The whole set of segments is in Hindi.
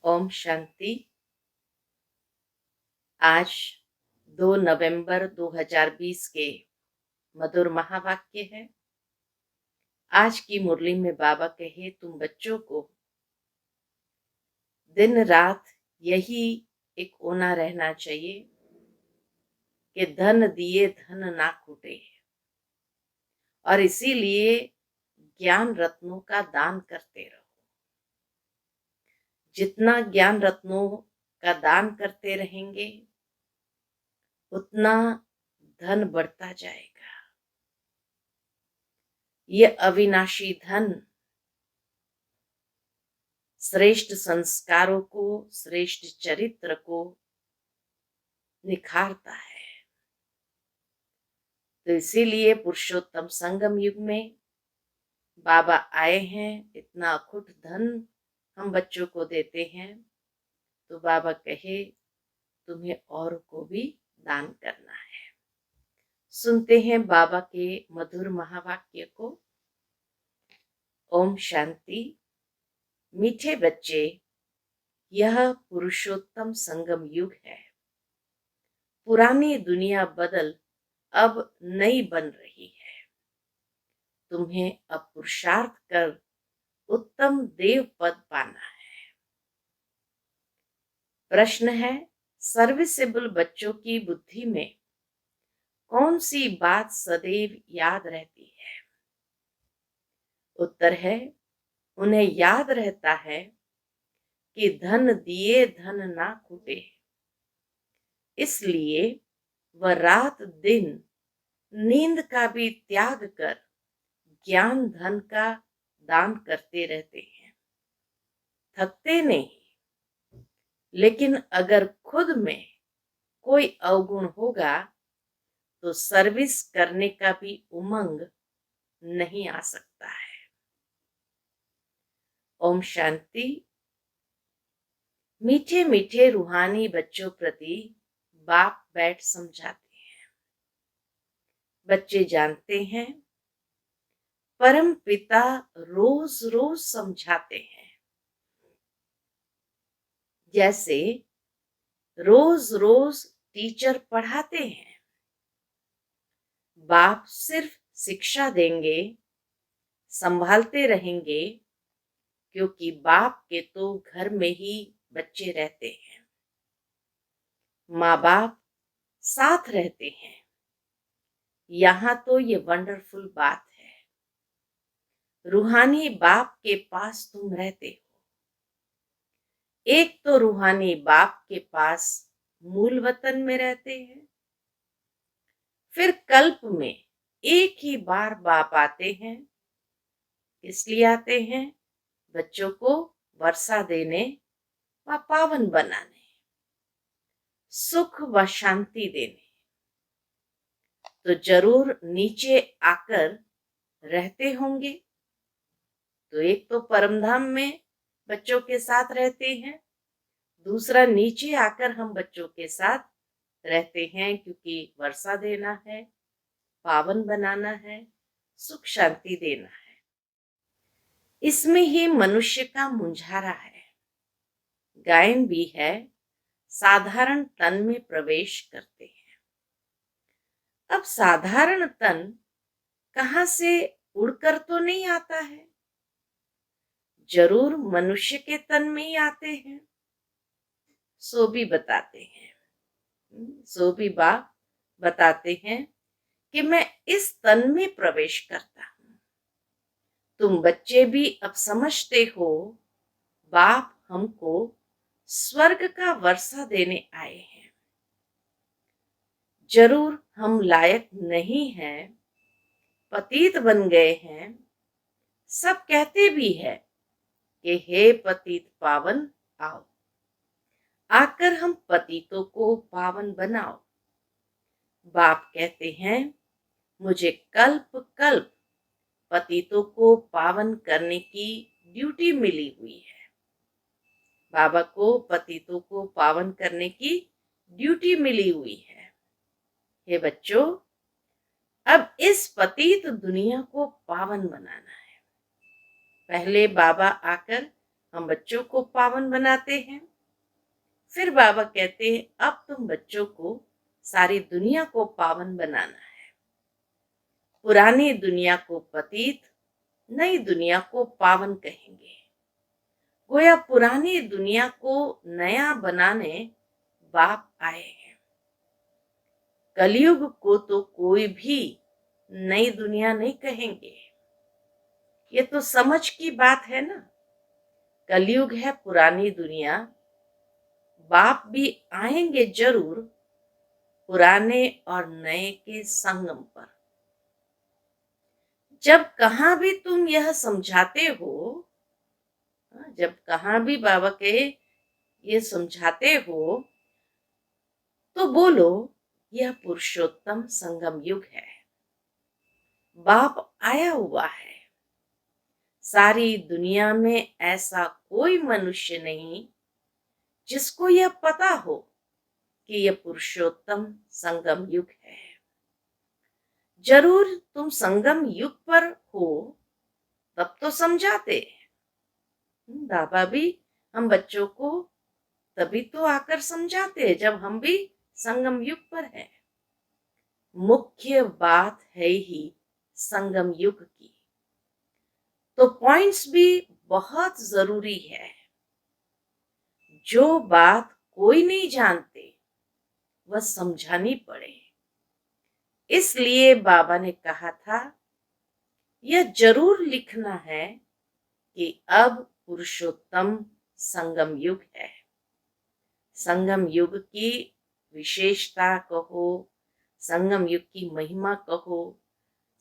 ओम शांति। आज 2 नवंबर 2020 के मधुर महावाक्य है। आज की मुरली में बाबा कहे, तुम बच्चों को दिन रात यही एक होना रहना चाहिए कि धन दिए धन ना खूटे, और इसीलिए ज्ञान रत्नों का दान करते रहो। जितना ज्ञान रत्नों का दान करते रहेंगे उतना धन बढ़ता जाएगा। ये अविनाशी धन श्रेष्ठ संस्कारों को, श्रेष्ठ चरित्र को निखारता है। तो इसीलिए पुरुषोत्तम संगम युग में बाबा आए हैं। इतना अखुट धन हम बच्चों को देते हैं, तो बाबा कहे तुम्हें और को भी दान करना है। सुनते हैं बाबा के मधुर महावाक्य को। ओम शांति। मीठे बच्चे, यह पुरुषोत्तम संगम युग है। पुरानी दुनिया बदल अब नई बन रही है। तुम्हें अब पुरुषार्थ कर उत्तम देव पद पाना है। प्रश्न है, सर्विसेबल बच्चों की बुद्धि में कौन सी बात सदैव याद रहती है? उत्तर है, उन्हें याद रहता है कि धन दिए धन ना खूटे। इसलिए वह रात दिन नींद का भी त्याग कर ज्ञान धन का दान करते रहते हैं। थकते नहीं, लेकिन अगर खुद में कोई अवगुण होगा तो सर्विस करने का भी उमंग नहीं आ सकता है। ओम शांति। मीठे मीठे रूहानी बच्चों प्रति बाप बैठ समझाते हैं। बच्चे जानते हैं, परम पिता रोज रोज समझाते हैं। जैसे रोज रोज टीचर पढ़ाते हैं। बाप सिर्फ शिक्षा देंगे, संभालते रहेंगे, क्योंकि बाप के तो घर में ही बच्चे रहते हैं। माँ बाप साथ रहते हैं। यहाँ तो ये वंडरफुल बात है। रूहानी बाप के पास तुम रहते हो। एक तो रूहानी बाप के पास मूल वतन में रहते हैं, फिर कल्प में एक ही बार बाप आते हैं। इसलिए आते हैं बच्चों को वर्षा देने व पावन बनाने, सुख व शांति देने। तो जरूर नीचे आकर रहते होंगे। तो एक तो परमधाम में बच्चों के साथ रहते हैं, दूसरा नीचे आकर हम बच्चों के साथ रहते हैं, क्योंकि वर्षा देना है, पावन बनाना है, सुख शांति देना है। इसमें ही मनुष्य का मुंझारा है। गायन भी है, साधारण तन में प्रवेश करते हैं। अब साधारण तन कहां से उड़कर तो नहीं आता है, जरूर मनुष्य के तन में ही आते हैं। सो भी बताते हैं, सो भी बाप बताते हैं कि मैं इस तन में प्रवेश करता हूं। तुम बच्चे भी अब समझते हो, बाप हमको स्वर्ग का वर्षा देने आए हैं। जरूर हम लायक नहीं हैं, पतित बन गए हैं। सब कहते भी है कि हे पतित पावन आओ, आकर हम पतितों को पावन बनाओ। बाप कहते हैं, मुझे कल्प कल्प पतितों को पावन करने की ड्यूटी मिली हुई है। बाबा को पतितों को पावन करने की ड्यूटी मिली हुई है। हे बच्चों, अब इस पतित दुनिया को पावन बनाना है। पहले बाबा आकर हम बच्चों को पावन बनाते हैं। फिर बाबा कहते हैं अब तुम बच्चों को सारी दुनिया को पावन बनाना है। पुरानी दुनिया को पतित, नई दुनिया को पावन कहेंगे। गोया पुरानी दुनिया को नया बनाने बाप आए हैं। कलयुग को तो कोई भी नई दुनिया नहीं कहेंगे। ये तो समझ की बात है ना। कलयुग है पुरानी दुनिया। बाप भी आएंगे जरूर पुराने और नए के संगम पर। जब कहां भी तुम यह समझाते हो, जब कहां भी बाबा के ये समझाते हो, तो बोलो यह पुरुषोत्तम संगम युग है। बाप आया हुआ है। सारी दुनिया में ऐसा कोई मनुष्य नहीं जिसको यह पता हो कि यह पुरुषोत्तम संगम युग है। जरूर तुम संगम युग पर हो तब तो समझाते। बाबा भी हम बच्चों को तभी तो आकर समझाते जब हम भी संगम युग पर हैं। मुख्य बात है ही संगम युग की, तो पॉइंट्स भी बहुत जरूरी है। जो बात कोई नहीं जानते वह समझानी पड़े। इसलिए बाबा ने कहा था यह जरूर लिखना है कि अब पुरुषोत्तम संगम युग है। संगम युग की विशेषता कहो, संगम युग की महिमा कहो,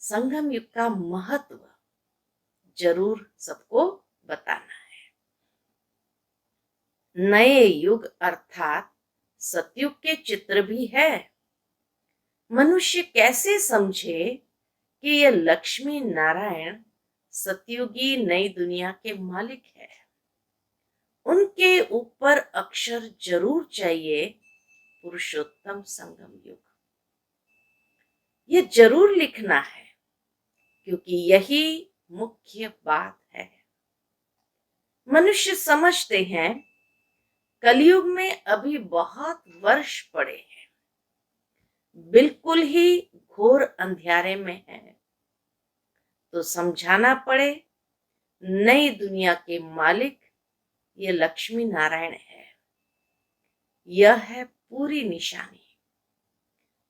संगम युग का महत्व जरूर सबको बताना है। नए युग अर्थात सतयुग के चित्र भी है। मनुष्य कैसे समझे कि यह लक्ष्मी नारायण सतयुगी नई दुनिया के मालिक है। उनके ऊपर अक्षर जरूर चाहिए पुरुषोत्तम संगम युग। यह जरूर लिखना है क्योंकि यही मुख्य बात है। मनुष्य समझते हैं कलयुग में अभी बहुत वर्ष पड़े हैं, बिल्कुल ही घोर अंधियारे में है, तो समझाना पड़े नई दुनिया के मालिक ये लक्ष्मी नारायण है। यह है पूरी निशानी।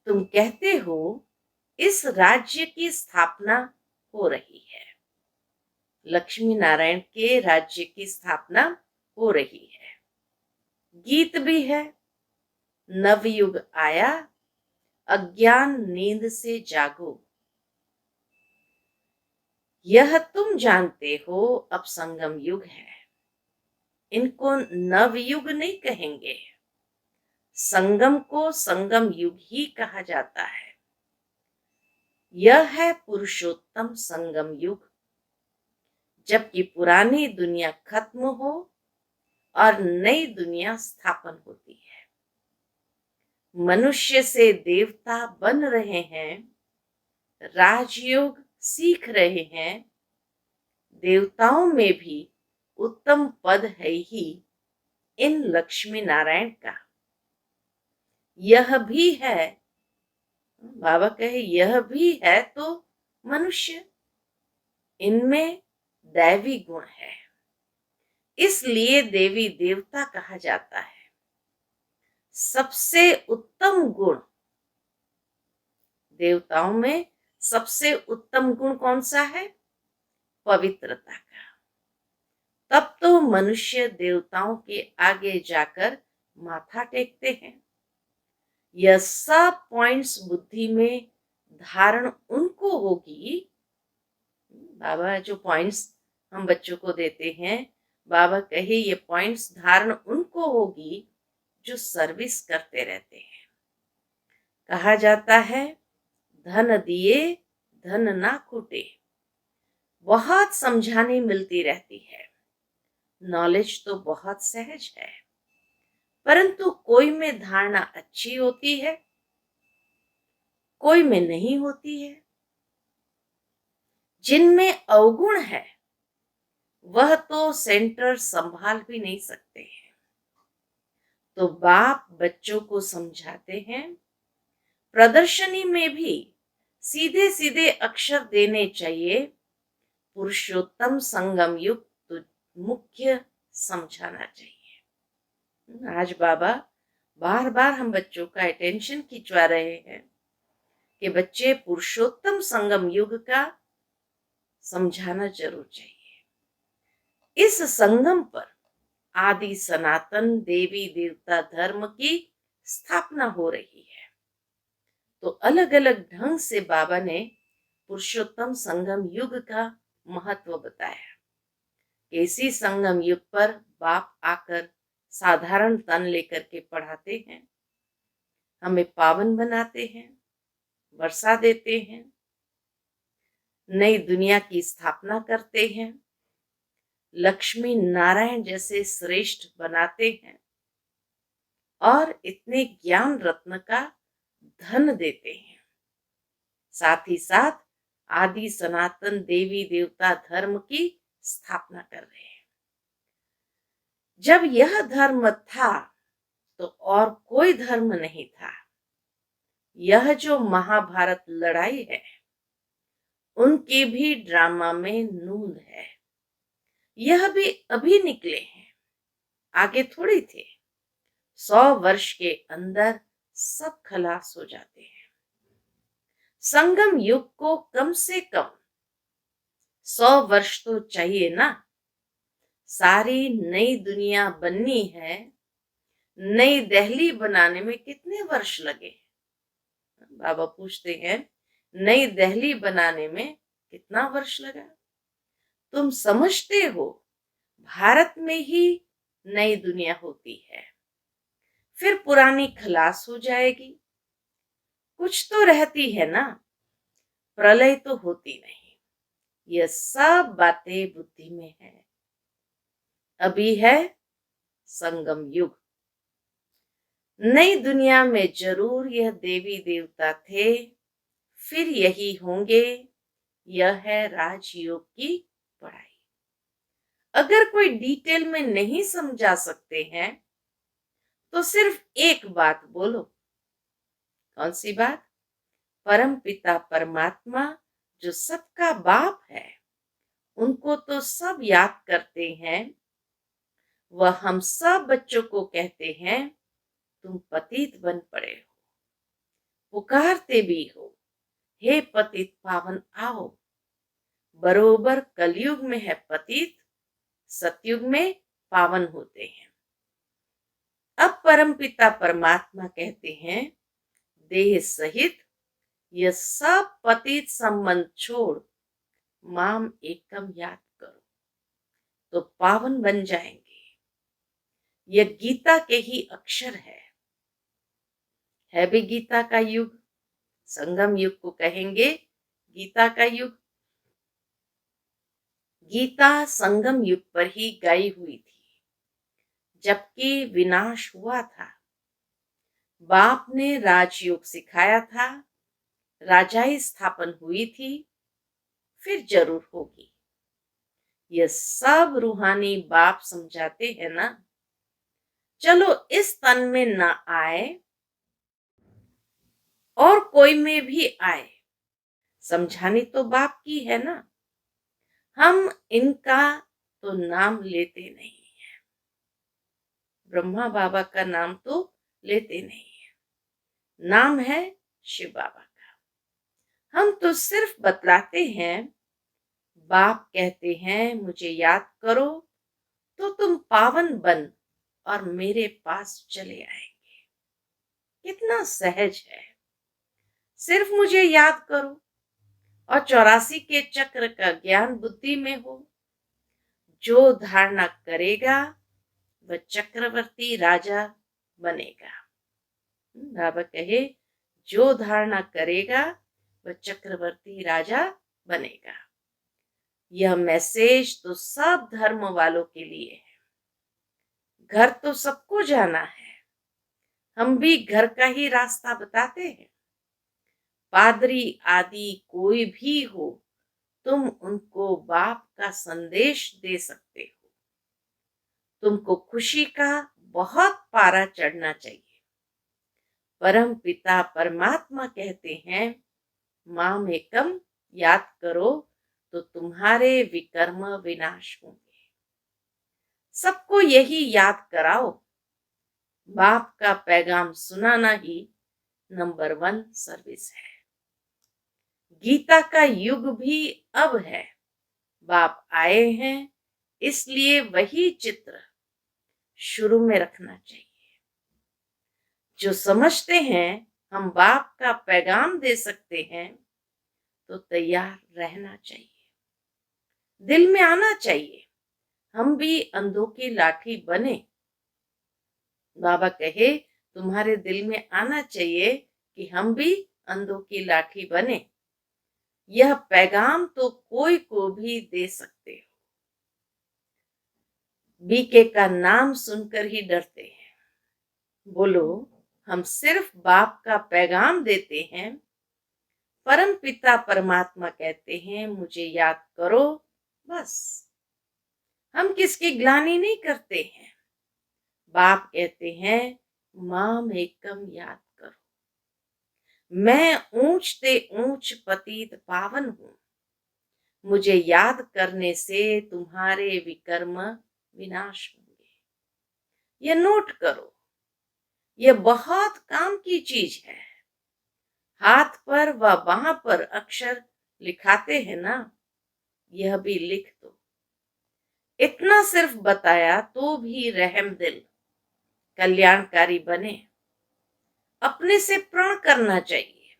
तुम कहते हो इस राज्य की स्थापना हो रही है। लक्ष्मी नारायण के राज्य की स्थापना हो रही है। गीत भी है, नवयुग आया अज्ञान नींद से जागो। यह तुम जानते हो अब संगम युग है। इनको नवयुग नहीं कहेंगे, संगम को संगम युग ही कहा जाता है। यह है पुरुषोत्तम संगम युग, जबकि पुरानी दुनिया खत्म हो और नई दुनिया स्थापन होती है। मनुष्य से देवता बन रहे हैं, राजयोग सीख रहे हैं। देवताओं में भी उत्तम पद है ही इन लक्ष्मी नारायण का। यह भी है, बाबा कहे यह भी है तो मनुष्य, इनमें दैवी गुण है, इसलिए देवी देवता कहा जाता है। सबसे उत्तम गुण देवताओं में सबसे उत्तम गुण कौन सा है? पवित्रता का। तब तो मनुष्य देवताओं के आगे जाकर माथा टेकते हैं। यह सब पॉइंट्स बुद्धि में धारण उनको होगी। बाबा जो पॉइंट्स हम बच्चों को देते हैं, बाबा कहे ये पॉइंट्स धारण उनको होगी जो सर्विस करते रहते हैं। कहा जाता है धन दिए धन ना खूटे। बहुत समझाने मिलती रहती है, नॉलेज तो बहुत सहज है, परंतु कोई में धारणा अच्छी होती है, कोई में नहीं होती है। जिनमें अवगुण है वह तो सेंटर संभाल भी नहीं सकते हैं। तो बाप बच्चों को समझाते हैं, प्रदर्शनी में भी सीधे सीधे अक्षर देने चाहिए, पुरुषोत्तम संगम युग तो मुख्य समझाना चाहिए। आज बाबा बार बार हम बच्चों का अटेंशन खिंचवा रहे हैं कि बच्चे पुरुषोत्तम संगम युग का समझाना जरूर चाहिए। इस संगम पर आदि सनातन देवी देवता धर्म की स्थापना हो रही है। तो अलग अलग ढंग से बाबा ने पुरुषोत्तम संगम युग का महत्व बताया। इसी संगम युग पर बाप आकर साधारण तन लेकर के पढ़ाते हैं, हमें पावन बनाते हैं, वर्षा देते हैं, नई दुनिया की स्थापना करते हैं, लक्ष्मी नारायण जैसे श्रेष्ठ बनाते हैं और इतने ज्ञान रत्न का धन देते हैं। साथ ही साथ आदि सनातन देवी देवता धर्म की स्थापना कर रहे हैं। जब यह धर्म था तो और कोई धर्म नहीं था। यह जो महाभारत लड़ाई है उनकी भी ड्रामा में नूंद है। यह भी अभी निकले हैं, आगे थोड़ी थे। 100 वर्ष के अंदर सब खलास हो जाते हैं। संगम युग को कम से कम 100 वर्ष तो चाहिए ना। सारी नई दुनिया बननी है, नई दिल्ली बनाने में कितने वर्ष लगे? बाबा पूछते हैं, नई दिल्ली बनाने में कितना वर्ष लगा? तुम समझते हो भारत में ही नई दुनिया होती है, फिर पुरानी खलास हो जाएगी। कुछ तो रहती है ना, प्रलय तो होती नहीं। यह सब बातें बुद्धि में है। अभी है संगम युग। नई दुनिया में जरूर यह देवी देवता थे, फिर यही होंगे। यह है राजयोग की पढ़ाई। अगर कोई डिटेल में नहीं समझा सकते हैं तो सिर्फ एक बात बोलो। कौन सी बात? परम पिता परमात्मा जो सबका बाप है, उनको तो सब याद करते हैं। वह हम सब बच्चों को कहते हैं, तुम पतित बन पड़े हो, पुकारते भी हो, हे पतित पावन आओ। बरोबर कलयुग में है पतित, सतयुग में पावन होते हैं। अब परमपिता परमात्मा कहते हैं, देह सहित यह सब पतित संबंध छोड़ माम एकम याद करो तो पावन बन जाएंगे। यह गीता के ही अक्षर है भी गीता का युग। संगम युग को कहेंगे गीता का युग। गीता संगम युग पर ही गाई हुई थी, जबकि विनाश हुआ था। बाप ने राजयोग सिखाया था, राजाई स्थापन हुई थी, फिर जरूर होगी। यह सब रूहानी बाप समझाते हैं ना। चलो इस तन में ना आए और कोई में भी आए, समझानी तो बाप की है ना। हम इनका तो नाम लेते नहीं है, ब्रह्मा बाबा का नाम तो लेते नहीं है। नाम है शिव बाबा का। हम तो सिर्फ बतलाते हैं। बाप कहते हैं, मुझे याद करो तो तुम पावन बन और मेरे पास चले आएंगे। कितना सहज है। सिर्फ मुझे याद करो और 84 के चक्र का ज्ञान बुद्धि में हो। जो धारणा करेगा वह चक्रवर्ती राजा बनेगा। बाबा कहे, जो धारणा करेगा वह चक्रवर्ती राजा बनेगा। यह मैसेज तो सब धर्म वालों के लिए है। घर तो सबको जाना है, हम भी घर का ही रास्ता बताते हैं। पादरी आदि कोई भी हो, तुम उनको बाप का संदेश दे सकते हो। तुमको खुशी का बहुत पारा चढ़ना चाहिए। परम पिता परमात्मा कहते हैं, माम एकम याद करो तो तुम्हारे विकर्म विनाश होंगे। सबको यही याद कराओ। बाप का पैगाम सुनाना ही नंबर 1 सर्विस है। गीता का युग भी अब है। बाप आए हैं, इसलिए वही चित्र शुरू में रखना चाहिए। जो समझते हैं हम बाप का पैगाम दे सकते हैं, तो तैयार रहना चाहिए। दिल में आना चाहिए, हम भी अंधों की लाठी बने। बाबा कहे, तुम्हारे दिल में आना चाहिए कि हम भी अंधों की लाठी बने। यह पैगाम तो कोई को भी दे सकते हो। बीके का नाम सुनकर ही डरते हैं। बोलो, हम सिर्फ बाप का पैगाम देते हैं। परम पिता परमात्मा कहते हैं, मुझे याद करो, बस। हम किसकी ग्लानि नहीं करते हैं। बाप कहते हैं, माम एकम याद करो। मैं ऊंच ते ऊंच पतित पावन हूं। मुझे याद करने से तुम्हारे विकर्म विनाश होंगे। ये नोट करो, ये बहुत काम की चीज है। हाथ पर व बाह पर अक्षर लिखाते हैं ना, यह भी लिख दो। इतना सिर्फ बताया तो भी रहम दिल कल्याणकारी बने। अपने से प्रण करना चाहिए।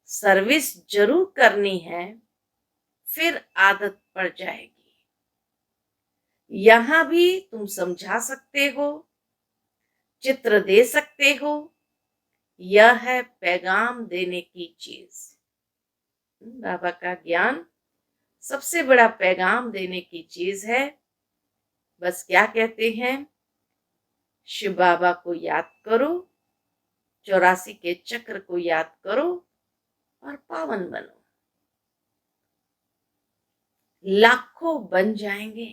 सर्विस जरूर करनी है, फिर आदत पड़ जाएगी। यहां भी तुम समझा सकते हो, चित्र दे सकते हो। यह है पैगाम देने की चीज। बाबा का ज्ञान सबसे बड़ा पैगाम देने की चीज है। बस क्या कहते हैं, शिव बाबा को याद करो, 84 के चक्र को याद करो और पावन बनो। लाखों बन जाएंगे।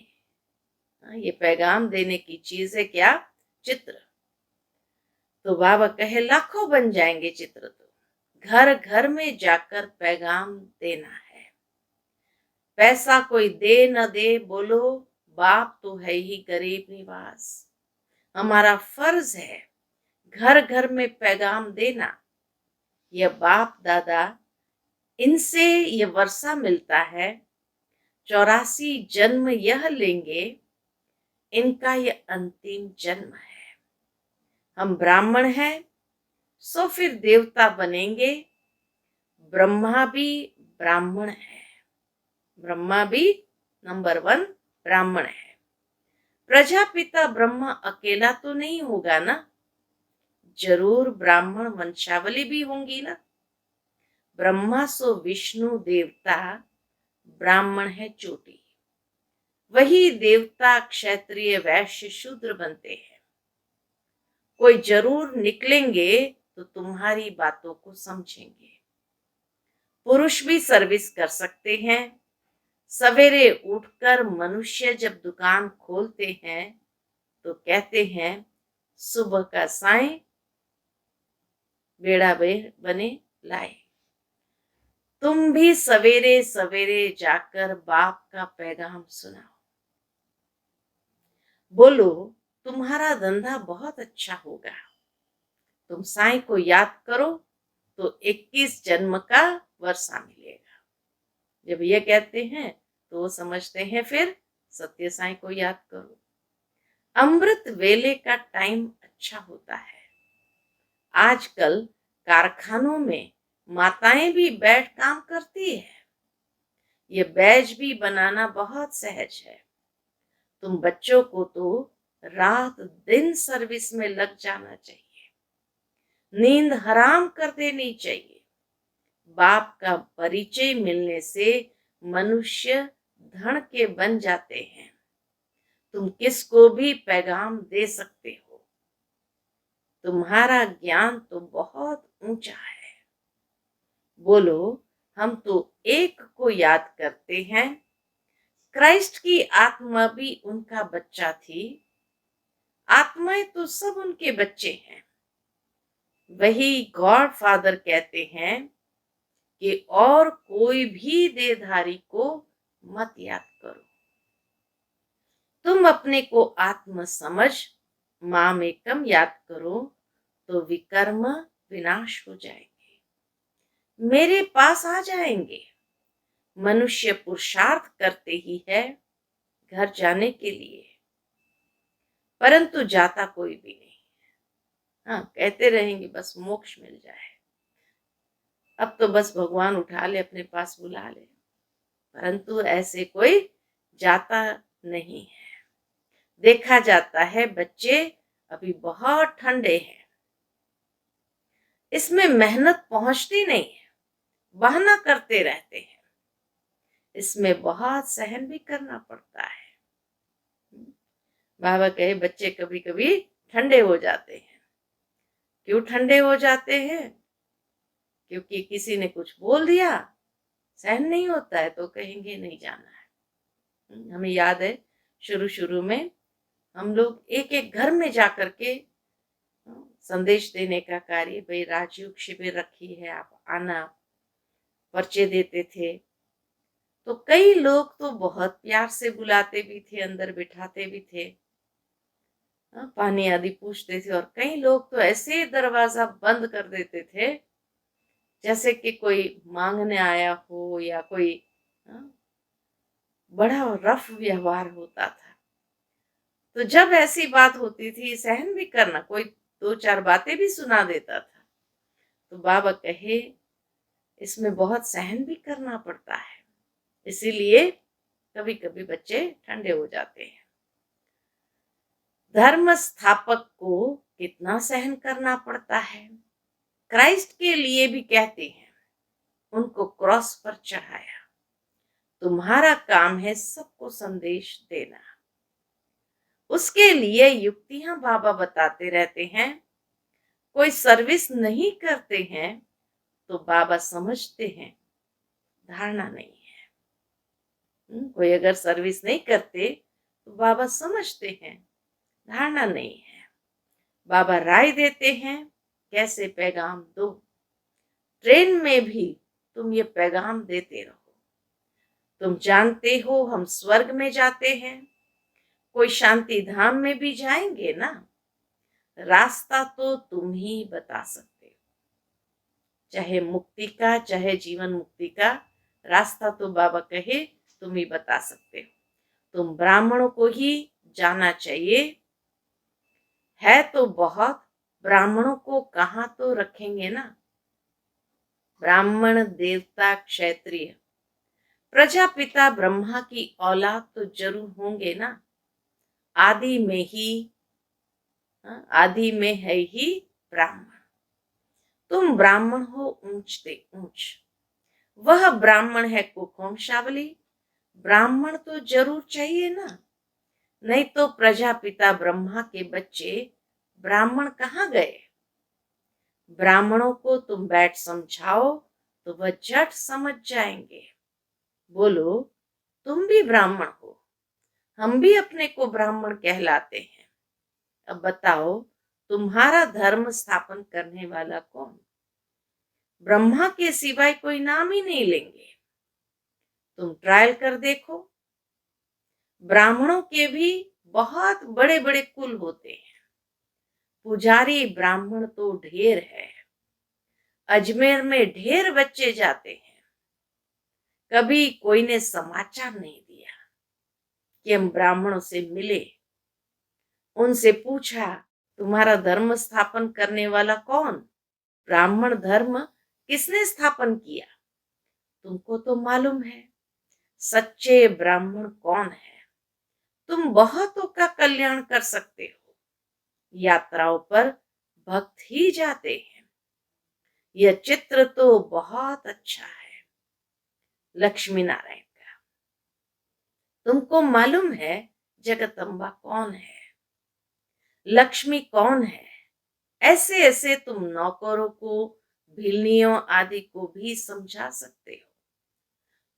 ये पैगाम देने की चीज है क्या, चित्र। तो बाबा कहे, लाखों बन जाएंगे चित्र। तो घर घर में जाकर पैगाम देना है। पैसा कोई दे न दे, बोलो बाप तो है ही गरीब निवास। हमारा फर्ज है घर घर में पैगाम देना। यह बाप दादा, इनसे ये वर्षा मिलता है। 84 जन्म यह लेंगे, इनका ये अंतिम जन्म है। हम ब्राह्मण हैं, सो फिर देवता बनेंगे। ब्रह्मा भी ब्राह्मण है। ब्रह्मा भी नंबर 1 ब्राह्मण है। प्रजापिता ब्रह्मा अकेला तो नहीं होगा ना, जरूर ब्राह्मण वंशावली भी होंगी ना। ब्रह्मा सो विष्णु देवता, ब्राह्मण है चोटी। वही देवता क्षत्रिय वैश्य शूद्र बनते हैं। कोई जरूर निकलेंगे तो तुम्हारी बातों को समझेंगे। पुरुष भी सर्विस कर सकते हैं। सवेरे उठकर मनुष्य जब दुकान खोलते हैं तो कहते हैं, सुबह का साएं बेड़ा बने लाए। तुम भी सवेरे सवेरे जाकर बाप का पैगाम सुनाओ। बोलो, तुम्हारा धंधा बहुत अच्छा होगा। तुम साईं को याद करो तो 21 जन्म का वर्षा मिलेगा। जब ये कहते हैं तो वो समझते हैं, फिर सत्य साईं को याद करो। अमृत वेले का टाइम अच्छा होता है। आजकल कारखानों में माताएं भी बैठ काम करती है। ये बैज भी बनाना बहुत सहज है। तुम बच्चों को तो रात दिन सर्विस में लग जाना चाहिए। नींद हराम कर देनी चाहिए। बाप का परिचय मिलने से मनुष्य धन के बन जाते हैं। तुम किसको भी पैगाम दे सकते हो। तुम्हारा ज्ञान तो बहुत ऊंचा है। बोलो, हम तो एक को याद करते हैं। क्राइस्ट की आत्मा भी उनका बच्चा थी। आत्माएं तो सब उनके बच्चे हैं। वही गॉड फादर कहते हैं कि और कोई भी देहधारी को मत याद करो। तुम अपने को आत्म समझ माम एकम याद करो तो विकर्म विनाश हो जाएंगे, मेरे पास आ जाएंगे। मनुष्य पुरुषार्थ करते ही है घर जाने के लिए, परंतु जाता कोई भी नहीं। हाँ, कहते रहेंगे बस मोक्ष मिल जाए, अब तो बस भगवान उठा ले अपने पास बुला ले, परंतु ऐसे कोई जाता नहीं है। देखा जाता है बच्चे अभी बहुत ठंडे हैं, इसमें मेहनत पहुंचती नहीं है, बहाना करते रहते हैं, इसमें बहुत सहन भी करना पड़ता है। बाबा कहे बच्चे कभी कभी ठंडे हो जाते हैं। क्यों ठंडे हो जाते हैं? क्योंकि किसी ने कुछ बोल दिया, सहन नहीं होता है तो कहेंगे नहीं जाना है। हमें याद है शुरू शुरू में हम लोग एक एक घर में जाकर के संदेश देने का कार्य, भाई राजयोग शिविर रखी है, आप आना, पर्चे देते थे। तो कई लोग तो बहुत प्यार से बुलाते भी थे, अंदर बिठाते भी थे, पानी आदि पूछते थे, और कई लोग तो ऐसे दरवाजा बंद कर देते थे जैसे कि कोई मांगने आया हो या कोई बड़ा रफ व्यवहार होता था। तो जब ऐसी बात होती थी सहन भी करना, कोई दो चार बातें भी सुना देता था, तो बाबा कहे इसमें बहुत सहन भी करना पड़ता है, इसीलिए कभी कभी बच्चे ठंडे हो जाते हैं। धर्म स्थापक को कितना सहन करना पड़ता है। क्राइस्ट के लिए भी कहते हैं, उनको क्रॉस पर चढ़ाया, तुम्हारा काम है सबको संदेश देना। उसके लिए युक्तियां बाबा बताते रहते हैं। कोई सर्विस नहीं करते हैं तो बाबा समझते हैं धारणा नहीं है। कोई अगर सर्विस नहीं करते तो बाबा समझते हैं धारणा नहीं है। बाबा राय देते हैं कैसे पैगाम दो। ट्रेन में भी तुम ये पैगाम देते रहो। तुम जानते हो हम स्वर्ग में जाते हैं, कोई शांति धाम में भी जाएंगे ना, रास्ता तो तुम ही बता सकते हो। चाहे मुक्ति का चाहे जीवन मुक्ति का रास्ता तो बाबा कहे तुम ही बता सकते हो। तुम ब्राह्मणों को ही जाना चाहिए, है तो बहुत, ब्राह्मणों को कहाँ तो रखेंगे ना। ब्राह्मण देवता क्षत्रिय प्रजापिता ब्रह्मा की औलाद तो जरूर होंगे ना। आदि में ही आदि में है ही ब्राह्मण। तुम ब्राह्मण हो ऊंचते ऊंच, वह ब्राह्मण है कुकुमशावली। ब्राह्मण तो जरूर चाहिए ना, नहीं तो प्रजापिता ब्रह्मा के बच्चे ब्राह्मण कहाँ गए। ब्राह्मणों को तुम बैठ समझाओ तो वह झट समझ जाएंगे। बोलो तुम भी ब्राह्मण हो, हम भी अपने को ब्राह्मण कहलाते हैं, अब बताओ तुम्हारा धर्म स्थापन करने वाला कौन। ब्रह्मा के सिवाय कोई नाम ही नहीं लेंगे। तुम ट्रायल कर देखो। ब्राह्मणों के भी बहुत बड़े बड़े कुल होते हैं, पुजारी ब्राह्मण तो ढेर है। अजमेर में ढेर बच्चे जाते हैं, कभी कोई ने समाचार नहीं दिया कि हम ब्राह्मणों से मिले, उनसे पूछा तुम्हारा धर्म स्थापन करने वाला कौन, ब्राह्मण धर्म किसने स्थापन किया। तुमको तो मालूम है सच्चे ब्राह्मण कौन है। तुम बहुतों का कल्याण कर सकते हो। यात्राओं पर भक्त ही जाते हैं। यह चित्र तो बहुत अच्छा है लक्ष्मी नारायण का। तुमको मालूम है जगदम्बा कौन है, लक्ष्मी कौन है। ऐसे ऐसे तुम नौकरों को, भिलनियों आदि को भी समझा सकते हो।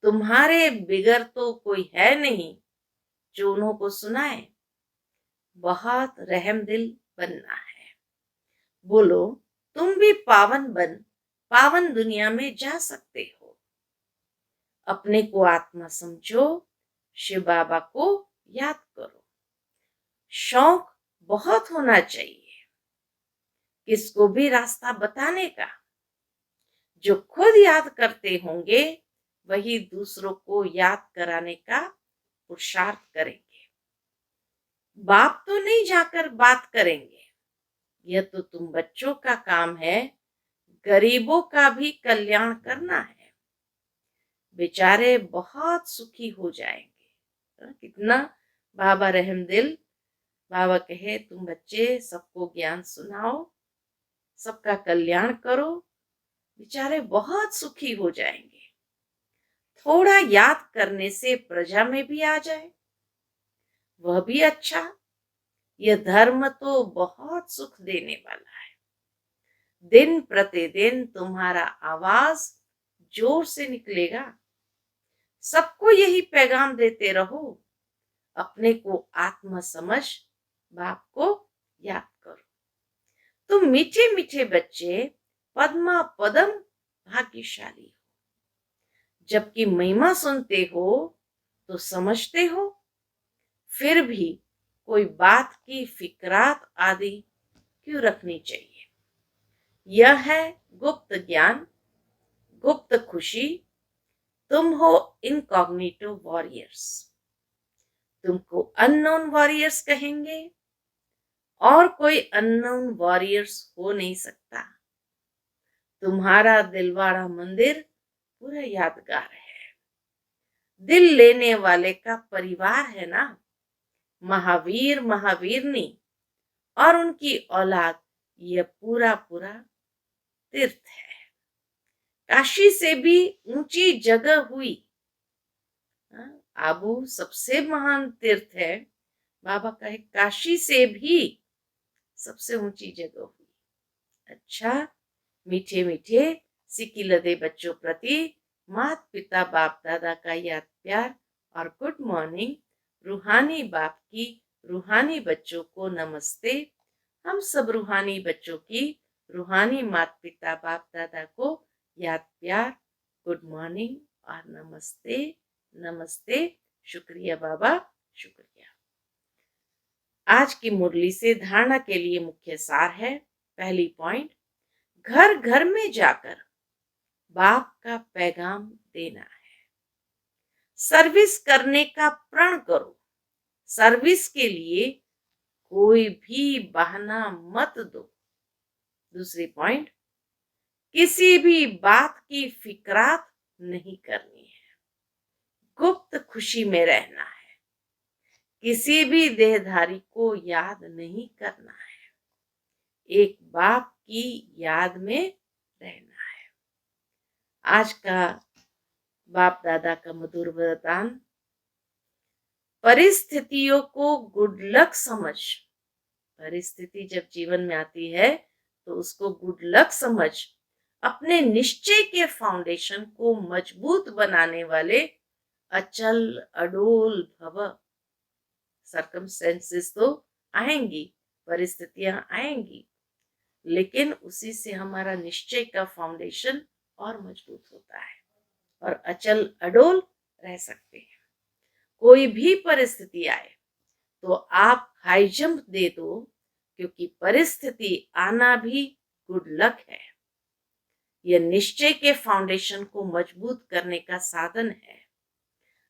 तुम्हारे बिगर तो कोई है नहीं जो उन्हों को सुनाए। बहुत रहमदिल बनना है। बोलो, तुम भी पावन बन पावन दुनिया में जा सकते हो। अपने को आत्मा समझो, शिव बाबा को याद करो। शौक बहुत होना चाहिए किसको भी रास्ता बताने का। जो खुद याद करते होंगे वही दूसरों को याद कराने का पुरुषार्थ करेंगे। बाप तो नहीं जाकर बात करेंगे, यह तो तुम बच्चों का काम है। गरीबों का भी कल्याण करना है। बेचारे बहुत सुखी हो जाएंगे। कितना बाबा रहमदिल। बाबा कहे तुम बच्चे सबको ज्ञान सुनाओ, सबका कल्याण करो, बेचारे बहुत सुखी हो जाएंगे। थोड़ा याद करने से प्रजा में भी आ जाए वह भी अच्छा। यह धर्म तो बहुत सुख देने वाला है। दिन प्रतिदिन तुम्हारा आवाज जोर से निकलेगा। सबको यही पैगाम देते रहो, अपने को आत्मा समझ बाप को याद करो। तुम मीठे मीठे बच्चे पद्मा पदम भाग्यशाली हो। जबकि महिमा सुनते हो तो समझते हो, फिर भी कोई बात की फिक्रात आदि क्यों रखनी चाहिए। यह है गुप्त ज्ञान, गुप्त खुशी। तुम हो इनकॉग्निटो वॉरियर्स। तुमको अननोन वॉरियर्स कहेंगे और कोई अननोन वॉरियर्स हो नहीं सकता। तुम्हारा दिलवाड़ा मंदिर पूरा यादगार है। दिल लेने वाले का परिवार है ना। महावीर महावीरनी और उनकी औलाद, यह पूरा पूरा तीर्थ है। काशी से भी ऊंची जगह हुई। आबू सबसे महान तीर्थ है। बाबा कहे काशी से भी सबसे ऊंची जगह हुई। अच्छा, मीठे मीठे सिक्की लदे बच्चों प्रति माता पिता बाप दादा का याद प्यार और गुड मॉर्निंग। रूहानी बाप की रूहानी बच्चों को नमस्ते। हम सब रूहानी बच्चों की रूहानी माता पिता बाप दादा को याद प्यार, गुड मॉर्निंग और नमस्ते नमस्ते। शुक्रिया बाबा, शुक्रिया। आज की मुरली से धारणा के लिए मुख्य सार है। पहली पॉइंट, घर घर में जाकर बाप का पैगाम देना है। सर्विस करने का प्रण करो। सर्विस के लिए कोई भी बहाना मत दो। दूसरी पॉइंट, किसी भी बात की फिक्रात नहीं करनी है। गुप्त खुशी में रहना है। किसी भी देहधारी को याद नहीं करना है। एक बाप की याद में रहना है। आज का बाप दादा का मधुर वरदान, परिस्थितियों को गुड लक समझ। परिस्थिति जब जीवन में आती है तो उसको गुड लक समझ अपने निश्चय के फाउंडेशन को मजबूत बनाने वाले अचल अडोल भव। सर्कमस्टेंसेस तो आएंगी, परिस्थितियां आएंगी, लेकिन उसी से हमारा निश्चय का फाउंडेशन और मजबूत होता है और अचल अडोल रह सकते हैं। कोई भी परिस्थिति आए तो आप हाई जंप दे दो, क्योंकि परिस्थिति आना भी गुड लक है। यह निश्चय के फाउंडेशन को मजबूत करने का साधन है।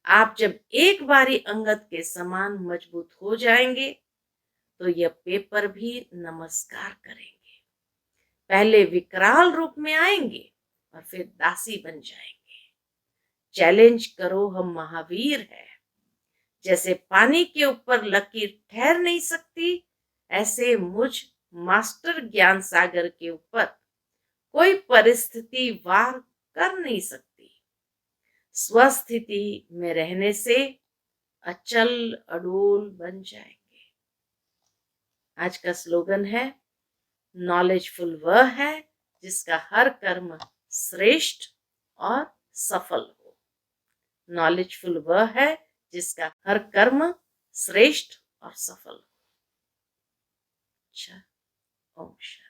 आप जब एक बारी अंगद के समान मजबूत हो जाएंगे तो यह पेपर भी नमस्कार करेंगे। पहले विकराल रूप में आएंगे और फिर दासी बन जाएंगे। चैलेंज करो, हम महावीर हैं। जैसे पानी के ऊपर लकीर ठहर नहीं सकती, ऐसे मुझ मास्टर ज्ञान सागर के ऊपर कोई परिस्थिति वार कर नहीं सकती। स्वस्थिति में रहने से अचल अडोल बन जाएंगे। आज का स्लोगन है, नॉलेजफुल वह है जिसका हर कर्म श्रेष्ठ और सफल हो। नॉलेजफुल वह है जिसका हर कर्म श्रेष्ठ और सफल। अच्छा, ओम शांति।